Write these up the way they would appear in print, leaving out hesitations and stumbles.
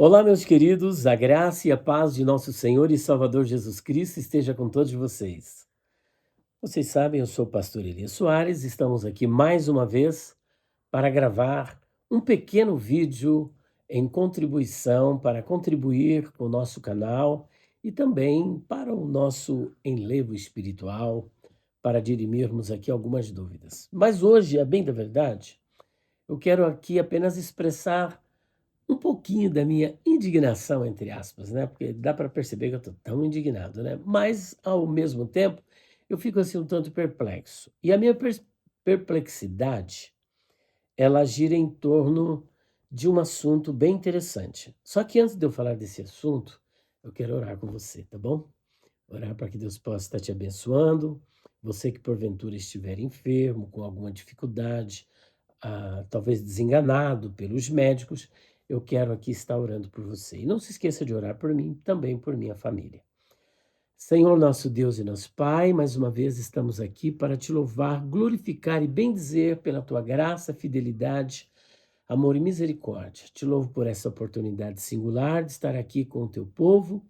Olá, meus queridos, a graça e a paz de nosso Senhor e Salvador Jesus Cristo esteja com todos vocês. Vocês sabem, eu sou o pastor Elias Soares, estamos aqui mais uma vez para gravar um pequeno vídeo em contribuição para contribuir com o nosso canal e também para o nosso enlevo espiritual, para dirimirmos aqui algumas dúvidas. Mas hoje, a bem da verdade, eu quero aqui apenas expressar um pouquinho da minha indignação, entre aspas, né, porque dá para perceber que eu estou tão indignado, né, mas ao mesmo tempo eu fico assim um tanto perplexo. E a minha perplexidade, ela gira em torno de um assunto bem interessante. Só que antes de eu falar desse assunto, eu quero orar com você, tá bom? Orar para que Deus possa estar te abençoando. Você que porventura estiver enfermo, com alguma dificuldade, talvez desenganado pelos médicos, eu quero aqui estar orando por você. E não se esqueça de orar por mim, também por minha família. Senhor, nosso Deus e nosso Pai, mais uma vez estamos aqui para te louvar, glorificar e bendizer pela tua graça, fidelidade, amor e misericórdia. Te louvo por essa oportunidade singular de estar aqui com o teu povo.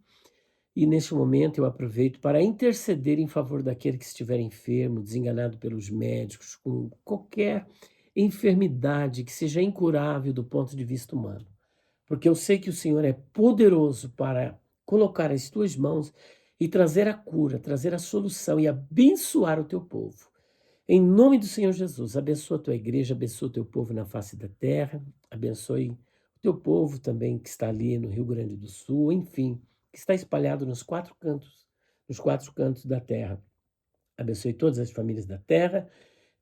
E neste momento eu aproveito para interceder em favor daquele que estiver enfermo, desenganado pelos médicos, com qualquer enfermidade que seja incurável do ponto de vista humano. Porque eu sei que o Senhor é poderoso para colocar as tuas mãos e trazer a cura, trazer a solução e abençoar o teu povo. Em nome do Senhor Jesus, abençoa a tua igreja, abençoa o teu povo na face da terra, abençoe o teu povo também que está ali no Rio Grande do Sul, enfim, que está espalhado nos quatro cantos da terra. Abençoe todas as famílias da terra,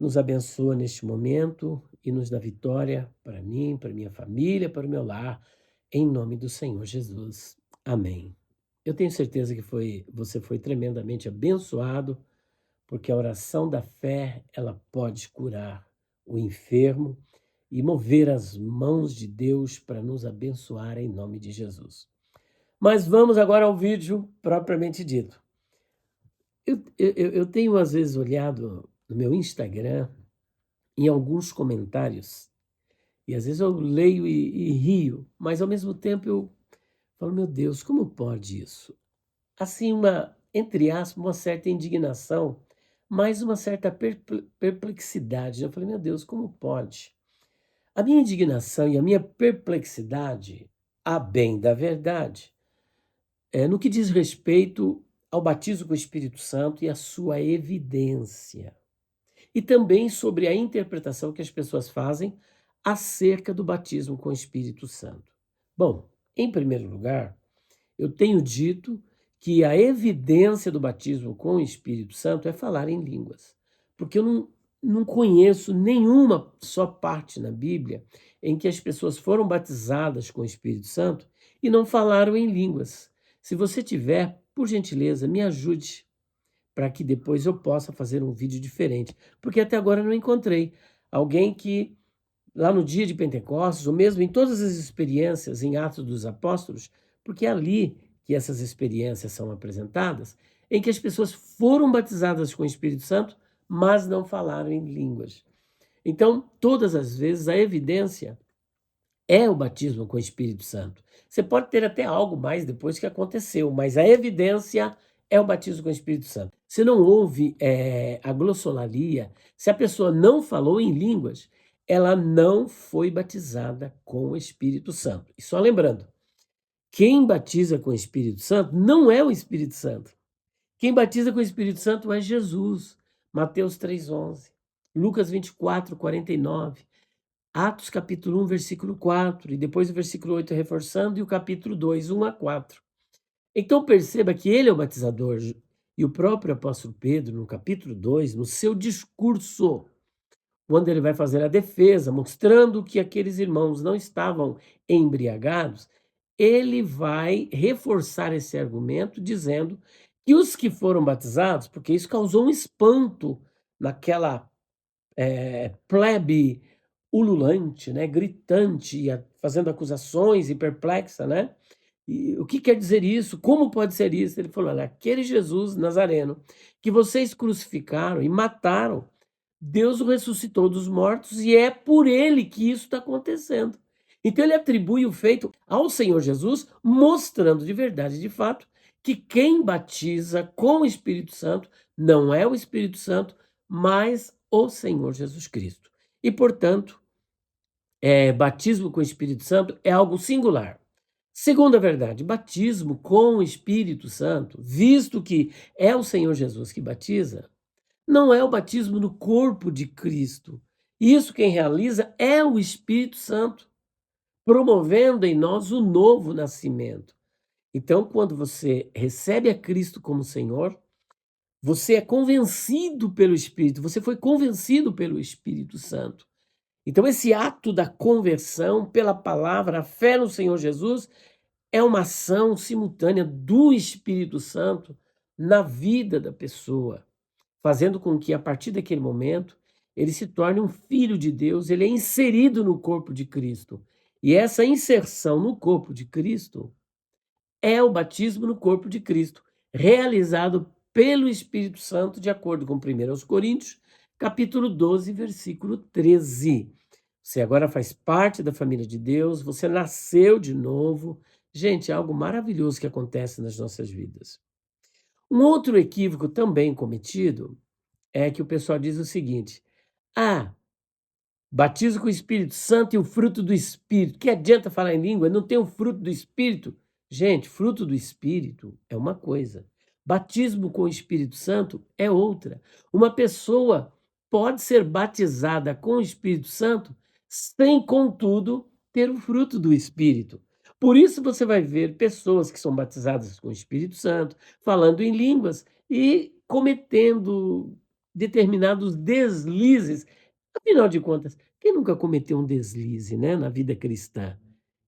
nos abençoa neste momento e nos dá vitória para mim, para minha família, para o meu lar, em nome do Senhor Jesus. Amém. Eu tenho certeza que você foi tremendamente abençoado, porque a oração da fé, ela pode curar o enfermo e mover as mãos de Deus para nos abençoar em nome de Jesus. Mas vamos agora ao vídeo propriamente dito. Eu tenho às vezes olhado no meu Instagram, em alguns comentários, e às vezes eu leio e rio, mas ao mesmo tempo eu falo, meu Deus, como pode isso? Assim, entre aspas, uma certa indignação, mas uma certa perplexidade. Eu falei, meu Deus, como pode? A minha indignação e a minha perplexidade, a bem da verdade, no que diz respeito ao batismo com o Espírito Santo e a sua evidência. E também sobre a interpretação que as pessoas fazem acerca do batismo com o Espírito Santo. Bom, em primeiro lugar, eu tenho dito que a evidência do batismo com o Espírito Santo é falar em línguas, porque eu não conheço nenhuma só parte na Bíblia em que as pessoas foram batizadas com o Espírito Santo e não falaram em línguas. Se você tiver, por gentileza, me ajude para que depois eu possa fazer um vídeo diferente, porque até agora eu não encontrei alguém que, lá no dia de Pentecostes, ou mesmo em todas as experiências em Atos dos Apóstolos, porque é ali que essas experiências são apresentadas, em que as pessoas foram batizadas com o Espírito Santo, mas não falaram em línguas. Então, todas as vezes, a evidência é o batismo com o Espírito Santo. Você pode ter até algo mais depois que aconteceu, mas a evidência é o batismo com o Espírito Santo. Se não houve a glossolalia, se a pessoa não falou em línguas, ela não foi batizada com o Espírito Santo. E só lembrando, quem batiza com o Espírito Santo não é o Espírito Santo. Quem batiza com o Espírito Santo é Jesus. Mateus 3,11, Lucas 24:49. Atos capítulo 1, versículo 4, e depois o versículo 8 reforçando, e o capítulo 2, 1 a 4. Então perceba que ele é o batizador, e o próprio apóstolo Pedro, no capítulo 2, no seu discurso, quando ele vai fazer a defesa, mostrando que aqueles irmãos não estavam embriagados, ele vai reforçar esse argumento, dizendo que os que foram batizados, porque isso causou um espanto naquela plebe ululante, né, gritante, fazendo acusações e perplexa, né? E o que quer dizer isso? Como pode ser isso? Ele falou, olha, aquele Jesus Nazareno que vocês crucificaram e mataram, Deus o ressuscitou dos mortos e é por ele que isso está acontecendo. Então ele atribui o feito ao Senhor Jesus, mostrando de verdade e de fato que quem batiza com o Espírito Santo não é o Espírito Santo, mas o Senhor Jesus Cristo. E, portanto, batismo com o Espírito Santo é algo singular. Segunda verdade, batismo com o Espírito Santo, visto que é o Senhor Jesus que batiza, não é o batismo no corpo de Cristo. Isso quem realiza é o Espírito Santo, promovendo em nós o novo nascimento. Então, quando você recebe a Cristo como Senhor, você é convencido pelo Espírito, você foi convencido pelo Espírito Santo. Então, esse ato da conversão pela palavra, a fé no Senhor Jesus, é uma ação simultânea do Espírito Santo na vida da pessoa, fazendo com que, a partir daquele momento, ele se torne um filho de Deus, ele é inserido no corpo de Cristo. E essa inserção no corpo de Cristo é o batismo no corpo de Cristo, realizado pelo Espírito Santo, de acordo com 1 Coríntios, capítulo 12, versículo 13. Você agora faz parte da família de Deus, você nasceu de novo. Gente, é algo maravilhoso que acontece nas nossas vidas. Um outro equívoco também cometido é que o pessoal diz o seguinte: ah, batismo com o Espírito Santo e o fruto do Espírito. Que adianta falar em língua? Não tem o fruto do Espírito? Gente, fruto do Espírito é uma coisa. Batismo com o Espírito Santo é outra. Uma pessoa pode ser batizada com o Espírito Santo sem, contudo, ter o fruto do Espírito. Por isso você vai ver pessoas que são batizadas com o Espírito Santo, falando em línguas e cometendo determinados deslizes. Afinal de contas, quem nunca cometeu um deslize, né, na vida cristã?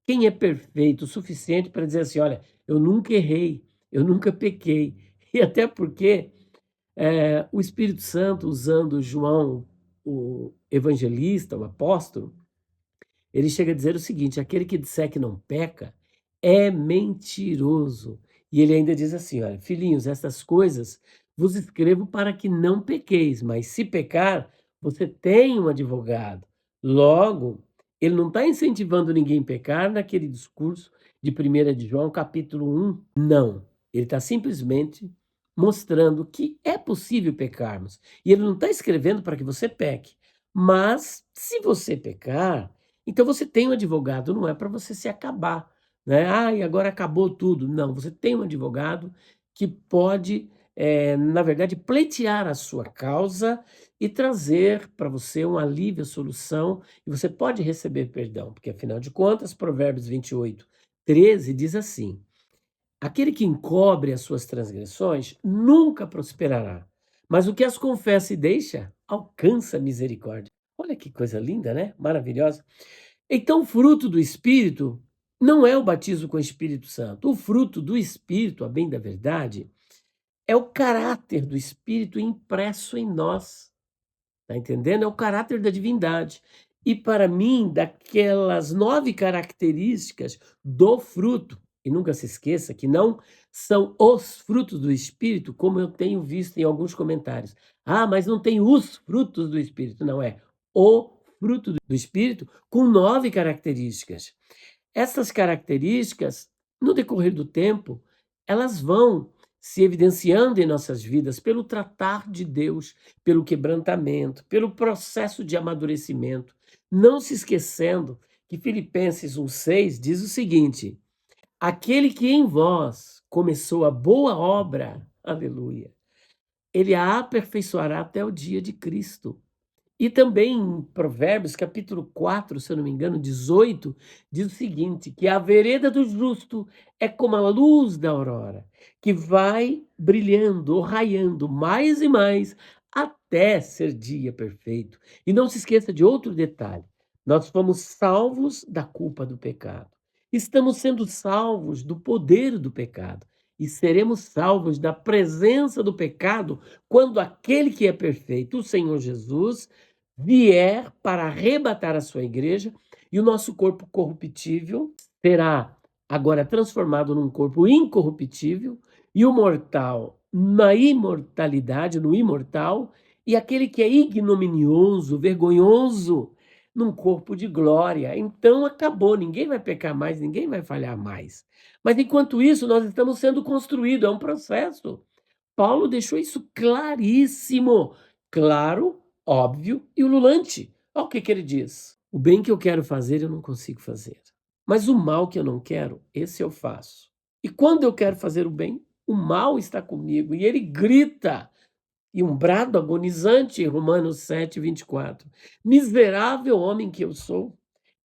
Quem é perfeito o suficiente para dizer assim: olha, eu nunca errei, eu nunca pequei. E até porque o Espírito Santo, usando João, o evangelista, o apóstolo, ele chega a dizer o seguinte: aquele que disser que não peca é mentiroso. E ele ainda diz assim: olha, filhinhos, estas coisas vos escrevo para que não pequeis, mas se pecar, você tem um advogado. Logo, ele não está incentivando ninguém a pecar naquele discurso de 1 de João, capítulo 1. Não. Ele está simplesmente mostrando que é possível pecarmos. E ele não está escrevendo para que você peque. Mas, se você pecar, então você tem um advogado, não é para você se acabar, né? Ah, e agora acabou tudo. Não, você tem um advogado que pode, na verdade, pleitear a sua causa e trazer para você um alívio, a solução, e você pode receber perdão, porque afinal de contas, Provérbios 28, 13 diz assim: aquele que encobre as suas transgressões nunca prosperará, mas o que as confessa e deixa alcança misericórdia. Olha que coisa linda, né? Maravilhosa. Então, o fruto do Espírito não é o batismo com o Espírito Santo. O fruto do Espírito, a bem da verdade, é o caráter do Espírito impresso em nós. Está entendendo? É o caráter da divindade. E para mim, daquelas 9 características do fruto, e nunca se esqueça que não são os frutos do Espírito, como eu tenho visto em alguns comentários. Ah, mas não tem os frutos do Espírito. Não, é o fruto do Espírito com 9 características. Essas características, no decorrer do tempo, elas vão se evidenciando em nossas vidas pelo tratar de Deus, pelo quebrantamento, pelo processo de amadurecimento. Não se esquecendo que Filipenses 1,6 diz o seguinte: aquele que em vós começou a boa obra, aleluia, ele a aperfeiçoará até o dia de Cristo. E também em Provérbios, capítulo 4, se eu não me engano, 18, diz o seguinte: que a vereda do justo é como a luz da aurora, que vai brilhando ou raiando mais e mais até ser dia perfeito. E não se esqueça de outro detalhe: nós fomos salvos da culpa do pecado. Estamos sendo salvos do poder do pecado. E seremos salvos da presença do pecado quando aquele que é perfeito, o Senhor Jesus, vier para arrebatar a sua igreja, e o nosso corpo corruptível será agora transformado num corpo incorruptível, e o mortal na imortalidade, no imortal, e aquele que é ignominioso, vergonhoso, num corpo de glória. Então acabou, ninguém vai pecar mais, ninguém vai falhar mais. Mas enquanto isso, nós estamos sendo construídos, é um processo. Paulo deixou isso claríssimo, claro, óbvio e ululante. Olha o que que ele diz: o bem que eu quero fazer, eu não consigo fazer. Mas o mal que eu não quero, esse eu faço. E quando eu quero fazer o bem, o mal está comigo. E ele grita, e um brado agonizante, em Romanos 7:24. Miserável homem que eu sou,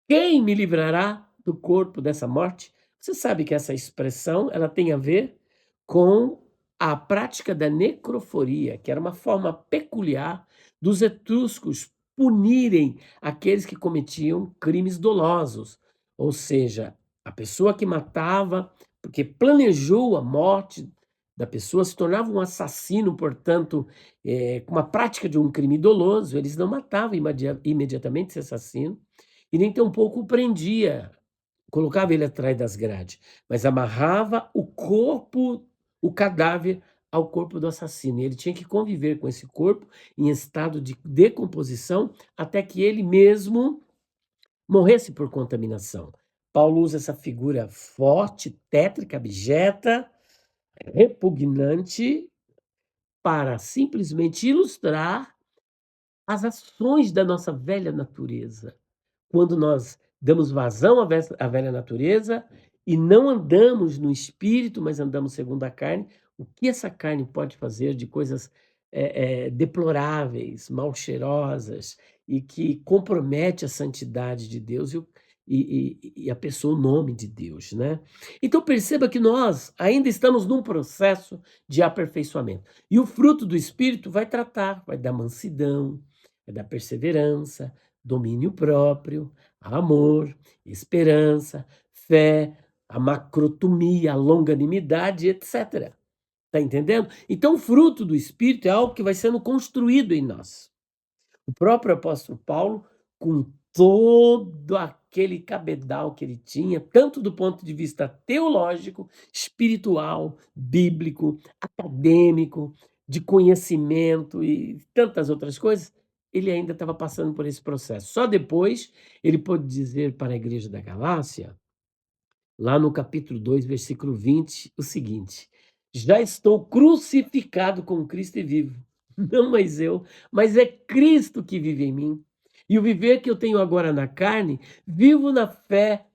quem me livrará do corpo dessa morte? Você sabe que essa expressão ela tem a ver com a prática da necroforia, que era uma forma peculiar dos etruscos punirem aqueles que cometiam crimes dolosos, ou seja, a pessoa que matava, porque planejou a morte da pessoa, se tornava um assassino, portanto, com uma prática de um crime doloso, eles não matavam imediatamente esse assassino, e nem tampouco o prendia, colocava ele atrás das grades, mas amarrava o corpo, o cadáver, ao corpo do assassino. E ele tinha que conviver com esse corpo em estado de decomposição até que ele mesmo morresse por contaminação. Paulo usa essa figura forte, tétrica, abjeta, repugnante, para simplesmente ilustrar as ações da nossa velha natureza. Quando nós damos vazão à velha natureza e não andamos no espírito, mas andamos segundo a carne, o que essa carne pode fazer de coisas deploráveis, mal cheirosas e que compromete a santidade de Deus e a pessoa, o nome de Deus, né? Então perceba que nós ainda estamos num processo de aperfeiçoamento. E o fruto do Espírito vai tratar, vai dar mansidão, vai dar perseverança, domínio próprio, amor, esperança, fé, a macrotomia, a longanimidade, etc. Tá entendendo? Então, o fruto do Espírito é algo que vai sendo construído em nós. O próprio apóstolo Paulo, com todo aquele cabedal que ele tinha, tanto do ponto de vista teológico, espiritual, bíblico, acadêmico, de conhecimento e tantas outras coisas, ele ainda estava passando por esse processo. Só depois ele pôde dizer para a igreja da Galácia, lá no capítulo 2, versículo 20, o seguinte: já estou crucificado com Cristo e vivo. Não mais eu, mas é Cristo que vive em mim. E o viver que eu tenho agora na carne, vivo na fé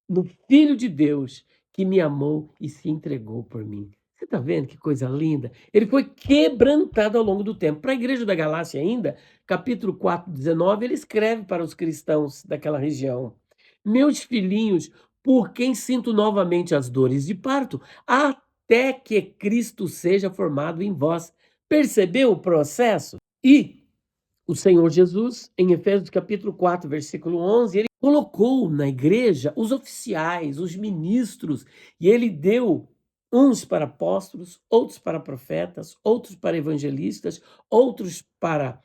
no Filho de Deus que me amou e se entregou por mim. Você está vendo que coisa linda? Ele foi quebrantado ao longo do tempo. Para a igreja da Galácia ainda, capítulo 4, 19, ele escreve para os cristãos daquela região: meus filhinhos, por quem sinto novamente as dores de parto, até que Cristo seja formado em vós. Percebeu o processo? E o Senhor Jesus, em Efésios capítulo 4, versículo 11, ele colocou na igreja os oficiais, os ministros, e ele deu uns para apóstolos, outros para profetas, outros para evangelistas, outros para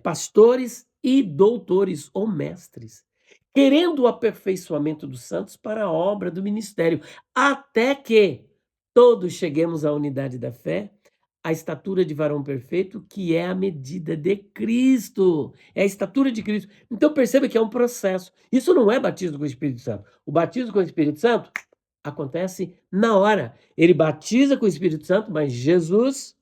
pastores e doutores ou mestres, querendo o aperfeiçoamento dos santos para a obra do ministério, até que todos cheguemos à unidade da fé, a estatura de varão perfeito, que é a medida de Cristo. É a estatura de Cristo. Então perceba que é um processo. Isso não é batismo com o Espírito Santo. O batismo com o Espírito Santo acontece na hora. Ele batiza com o Espírito Santo, mas Jesus,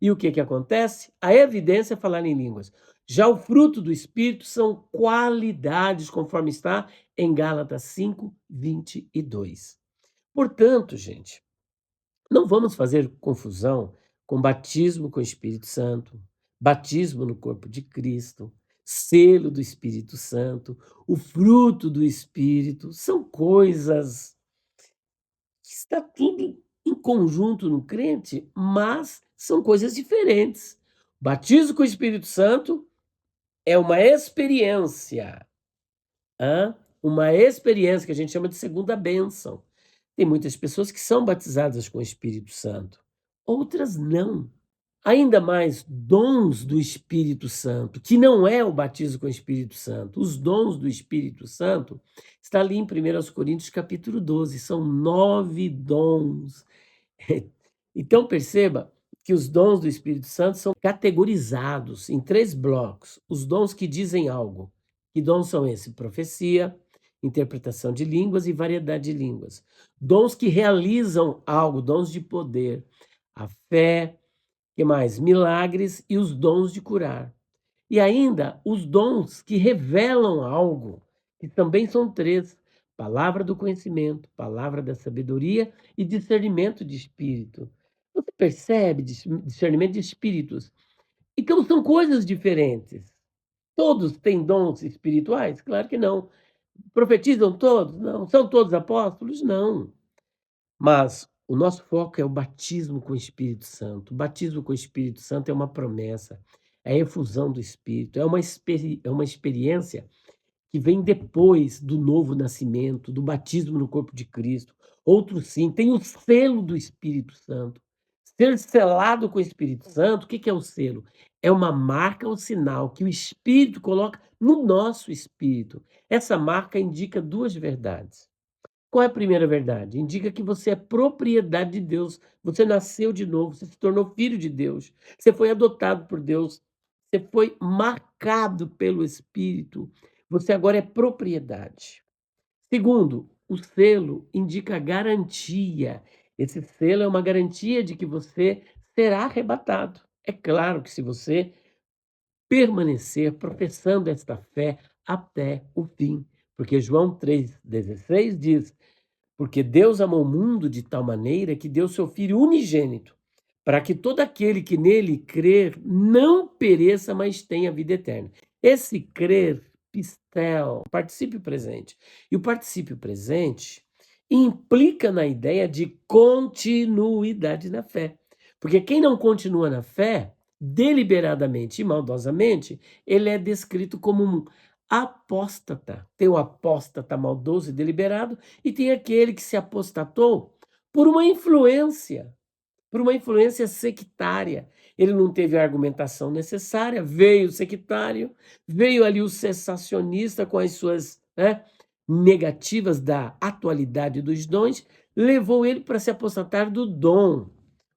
e o que que acontece? A evidência é falar em línguas. Já o fruto do Espírito são qualidades, conforme está em Gálatas 5, 22. Portanto, gente, não vamos fazer confusão com batismo com o Espírito Santo, batismo no corpo de Cristo, selo do Espírito Santo, o fruto do Espírito, são coisas que está tudo em conjunto no crente, mas são coisas diferentes. Batismo com o Espírito Santo é uma experiência, uma experiência que a gente chama de segunda bênção. Tem muitas pessoas que são batizadas com o Espírito Santo, outras não. Ainda mais dons do Espírito Santo, que não é o batismo com o Espírito Santo. Os dons do Espírito Santo está ali em 1 Coríntios capítulo 12, são 9 dons. Então perceba que os dons do Espírito Santo são categorizados em 3 blocos. Os dons que dizem algo, Que dons são esses? Profecia, interpretação de línguas e variedade de línguas. Dons que realizam algo, dons de poder. A fé, que mais? Milagres e os dons de curar. E ainda os dons que revelam algo, que também são três: palavra do conhecimento, palavra da sabedoria e discernimento de espírito. Você percebe discernimento de espíritos? Então são coisas diferentes. Todos têm dons espirituais? Claro que não. Profetizam todos? Não. São todos apóstolos? Não. Mas o nosso foco é o batismo com o Espírito Santo. O batismo com o Espírito Santo é uma promessa, é a efusão do Espírito, é uma experiência que vem depois do novo nascimento, do batismo no corpo de Cristo. Outro sim, tem o selo do Espírito Santo. Ser selado com o Espírito Santo, o que que é o selo? É uma marca ou sinal que o Espírito coloca no nosso espírito. Essa marca indica duas verdades. Qual é a primeira verdade? Indica que você é propriedade de Deus, você nasceu de novo, você se tornou filho de Deus, você foi adotado por Deus, você foi marcado pelo Espírito, você agora é propriedade. Segundo, o selo indica garantia. Esse selo é uma garantia de que você será arrebatado. É claro que se você permanecer professando esta fé até o fim, porque João 3,16 diz: porque Deus amou o mundo de tal maneira que deu seu Filho unigênito, para que todo aquele que nele crer não pereça, mas tenha vida eterna. Esse crer, pistel, particípio presente. E o particípio presente implica na ideia de continuidade na fé. Porque quem não continua na fé, deliberadamente e maldosamente, ele é descrito como um apóstata. Tem o apóstata maldoso e deliberado, e tem aquele que se apostatou por uma influência sectária. Ele não teve a argumentação necessária, veio o sectário, veio ali o cessacionista com as suas, né, negativas da atualidade dos dons, levou ele para se apostatar do dom.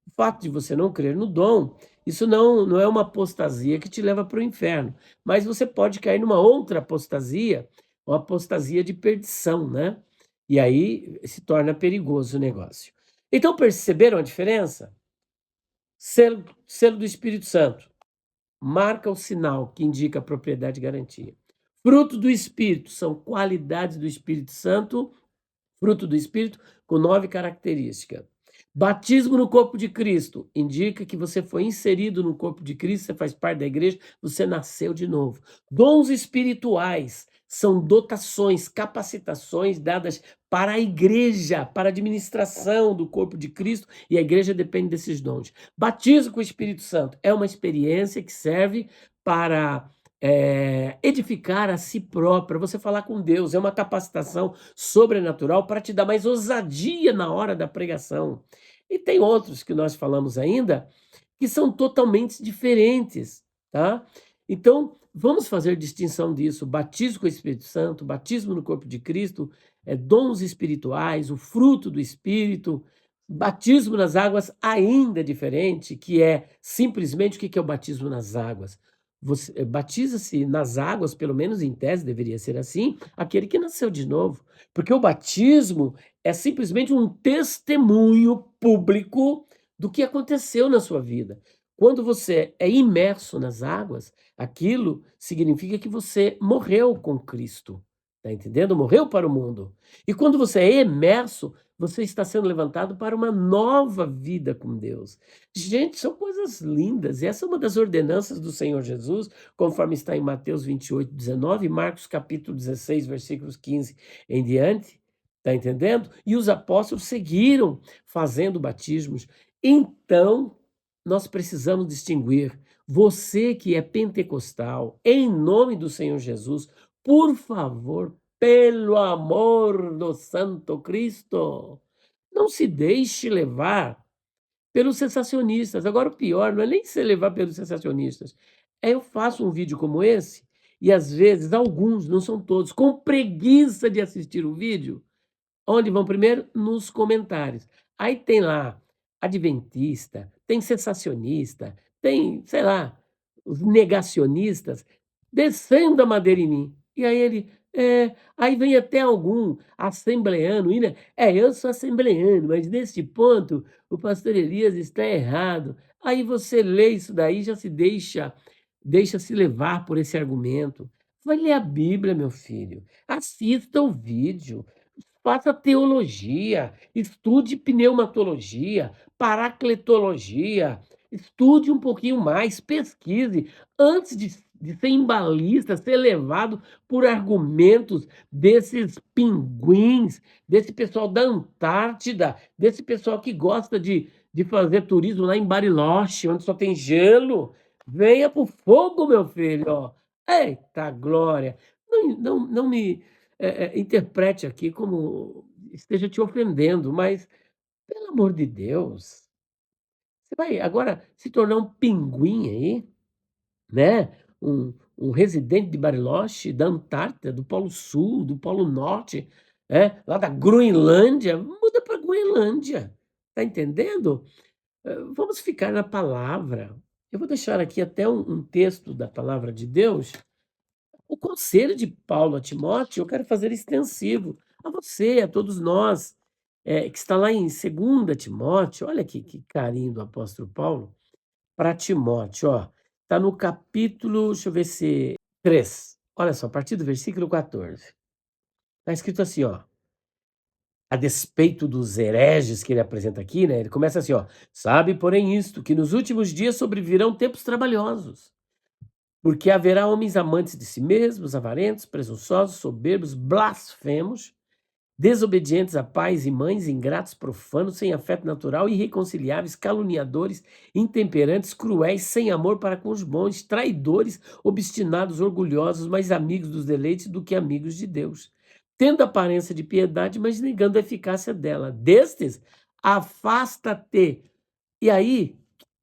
O fato de você não crer no dom, isso não é uma apostasia que te leva para o inferno, mas você pode cair numa outra apostasia, uma apostasia de perdição, né? E aí se torna perigoso o negócio. Então perceberam a diferença? Selo do Espírito Santo marca o sinal que indica a propriedade e garantia. Fruto do Espírito são qualidades do Espírito Santo, fruto do Espírito com 9 características. Batismo no corpo de Cristo indica que você foi inserido no corpo de Cristo, você faz parte da igreja, você nasceu de novo. Dons espirituais são dotações, capacitações dadas para a igreja, para a administração do corpo de Cristo, e a igreja depende desses dons. Batismo com o Espírito Santo é uma experiência que serve para edificar a si própria, você falar com Deus, é uma capacitação sobrenatural para te dar mais ousadia na hora da pregação. E tem outros que nós falamos ainda que são totalmente diferentes, tá? Então, vamos fazer distinção disso: batismo com o Espírito Santo, batismo no corpo de Cristo, dons espirituais, o fruto do Espírito, batismo nas águas ainda é diferente, que é simplesmente o que é o batismo nas águas. Você batiza-se nas águas, pelo menos em tese deveria ser assim, aquele que nasceu de novo, porque o batismo é simplesmente um testemunho público do que aconteceu na sua vida. Quando você é imerso nas águas, aquilo significa que você morreu com Cristo. Tá entendendo? Morreu para o mundo. E quando você é imerso, você está sendo levantado para uma nova vida com Deus. Gente, são coisas lindas. E essa é uma das ordenanças do Senhor Jesus, conforme está em Mateus 28:19 e Marcos capítulo 16, versículos 15 em diante. Tá entendendo? E os apóstolos seguiram fazendo batismos. Então, nós precisamos distinguir. Você que é pentecostal, em nome do Senhor Jesus, por favor, pelo amor do Santo Cristo, não se deixe levar pelos sensacionistas. Agora, o pior não é nem se levar pelos sensacionistas. Eu faço um vídeo como esse e, às vezes, alguns, não são todos, com preguiça de assistir o vídeo. Onde vão primeiro? Nos comentários. Aí tem lá adventista, tem sensacionista, tem, sei lá, os negacionistas descendo a madeira em mim. E aí ele, aí vem até algum assembleano, e, né, eu sou assembleano, mas neste ponto o pastor Elias está errado. Aí você lê isso daí, já se deixa se levar por esse argumento. Vai ler a Bíblia, meu filho. Assista o vídeo. Faça teologia, estude pneumatologia, paracletologia, estude um pouquinho mais, pesquise, antes de ser embalista, ser levado por argumentos desses pinguins, desse pessoal da Antártida, desse pessoal que gosta de fazer turismo lá em Bariloche, onde só tem gelo. Venha pro fogo, meu filho, ó. Eita glória! Não me interprete aqui como esteja te ofendendo, mas, pelo amor de Deus, você vai agora se tornar um pinguim aí, né, um residente de Bariloche, da Antártida, do Polo Sul, do Polo Norte, lá da Groenlândia, muda para Groenlândia, tá entendendo? Vamos ficar na palavra. Eu vou deixar aqui até um texto da palavra de Deus. O conselho de Paulo a Timóteo, eu quero fazer extensivo a você, a todos nós, que está lá em 2 Timóteo, olha que carinho do apóstolo Paulo, para Timóteo, ó, está no capítulo, deixa eu ver se 3, olha só, a partir do versículo 14, está escrito assim, ó, a despeito dos hereges que ele apresenta aqui, né, ele começa assim, ó, sabe, porém isto, que nos últimos dias sobrevirão tempos trabalhosos, porque haverá homens amantes de si mesmos, avarentos, presunçosos, soberbos, blasfemos, desobedientes a pais e mães, ingratos, profanos, sem afeto natural, irreconciliáveis, caluniadores, intemperantes, cruéis, sem amor para com os bons, traidores, obstinados, orgulhosos, mais amigos dos deleites do que amigos de Deus, tendo aparência de piedade, mas negando a eficácia dela. Destes, afasta-te. E aí,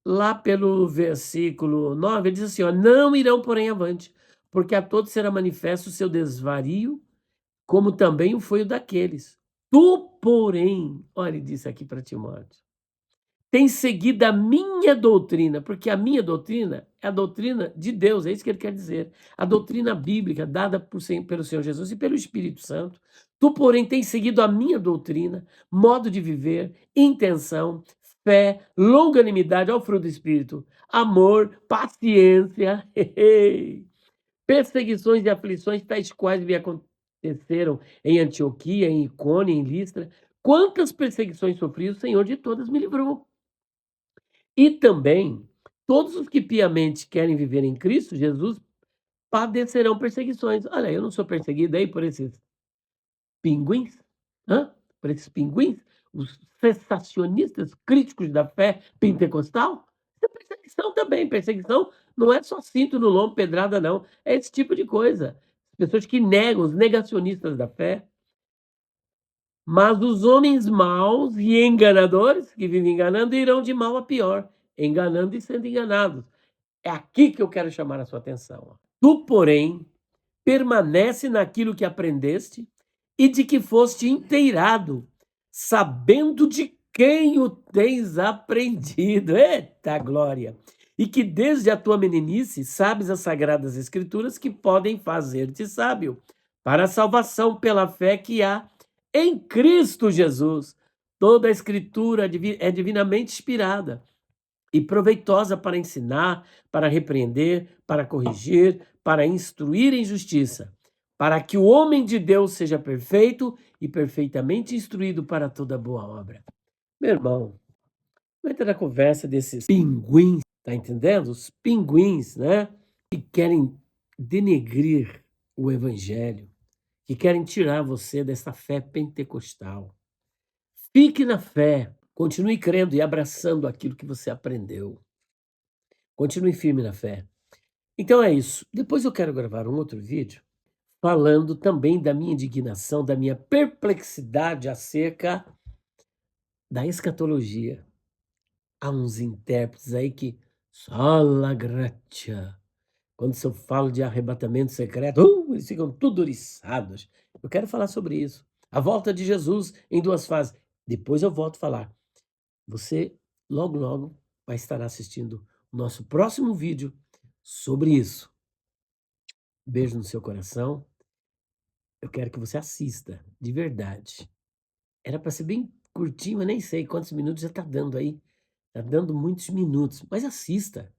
lá pelo versículo 9, ele diz assim, ó, não irão porém avante, porque a todos será manifesto o seu desvario, como também o foi o daqueles. Tu, porém, olha, ele disse aqui para Timóteo, tem seguido a minha doutrina, porque a minha doutrina é a doutrina de Deus, é isso que ele quer dizer. A doutrina bíblica dada pelo Senhor Jesus e pelo Espírito Santo. Tu, porém, tem seguido a minha doutrina, modo de viver, intenção, fé, longanimidade, ao fruto do Espírito, amor, paciência, perseguições e aflições, tais quais me aconteceram em Antioquia, em Icônio, em Listra. Quantas perseguições sofri, o Senhor de todas me livrou. E também, todos os que piamente querem viver em Cristo Jesus padecerão perseguições. Olha, eu não sou perseguido aí por esses pinguins? Hã? Por esses pinguins? Os cessacionistas críticos da fé pentecostal? Isso é perseguição também. Perseguição não é só cinto no lombo, pedrada, não. É esse tipo de coisa. Pessoas que negam, os negacionistas da fé. Mas os homens maus e enganadores, que vivem enganando, irão de mal a pior, enganando e sendo enganados. É aqui que eu quero chamar a sua atenção. Ó. Tu, porém, permanece naquilo que aprendeste e de que foste inteirado, sabendo de quem o tens aprendido. Eita glória! E que desde a tua meninice sabes as sagradas escrituras que podem fazer-te sábio para a salvação pela fé que há em Cristo Jesus. Toda a escritura é divinamente inspirada e proveitosa para ensinar, para repreender, para corrigir, para instruir em justiça, para que o homem de Deus seja perfeito e perfeitamente instruído para toda boa obra. Meu irmão, não entra na conversa desses pinguins, tá entendendo? Os pinguins, né? Que querem denegrir o evangelho, que querem tirar você dessa fé pentecostal. Fique na fé, continue crendo e abraçando aquilo que você aprendeu. Continue firme na fé. Então é isso. Depois eu quero gravar um outro vídeo falando também da minha indignação, da minha perplexidade acerca da escatologia. Há uns intérpretes aí que sola gratia. Quando eu falo de arrebatamento secreto, eles ficam tudo oriçados. Eu quero falar sobre isso. A volta de Jesus em 2 fases. Depois eu volto a falar. Você logo, logo vai estar assistindo o nosso próximo vídeo sobre isso. Beijo no seu coração Eu quero que você assista, de verdade. Era para ser bem curtinho, eu nem sei quantos minutos já está dando aí. Está dando muitos minutos, mas assista.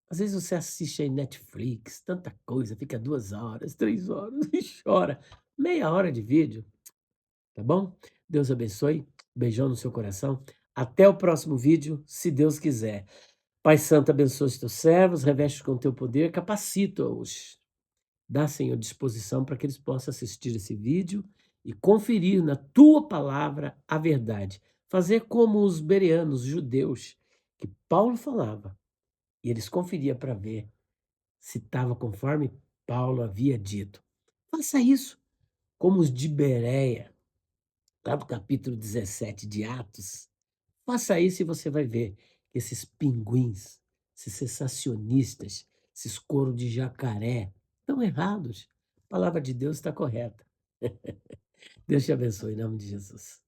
Às vezes você assiste aí Netflix, tanta coisa, fica 2 horas, 3 horas e chora. Meia hora de vídeo, tá bom? Deus abençoe, beijão no seu coração. Até o próximo vídeo, se Deus quiser. Pai Santo, abençoe os teus servos, reveste com o teu poder, capacita-os. Dá, Senhor, disposição para que eles possam assistir esse vídeo e conferir na tua palavra a verdade. Fazer como os bereanos, judeus, que Paulo falava, e eles conferiam para ver se estava conforme Paulo havia dito. Faça isso, como os de Bereia, lá no capítulo 17 de Atos. Faça isso e você vai ver que esses pinguins, esses sensacionistas, esses couro de jacaré, estão errados. A palavra de Deus está correta. Deus te abençoe, em nome de Jesus.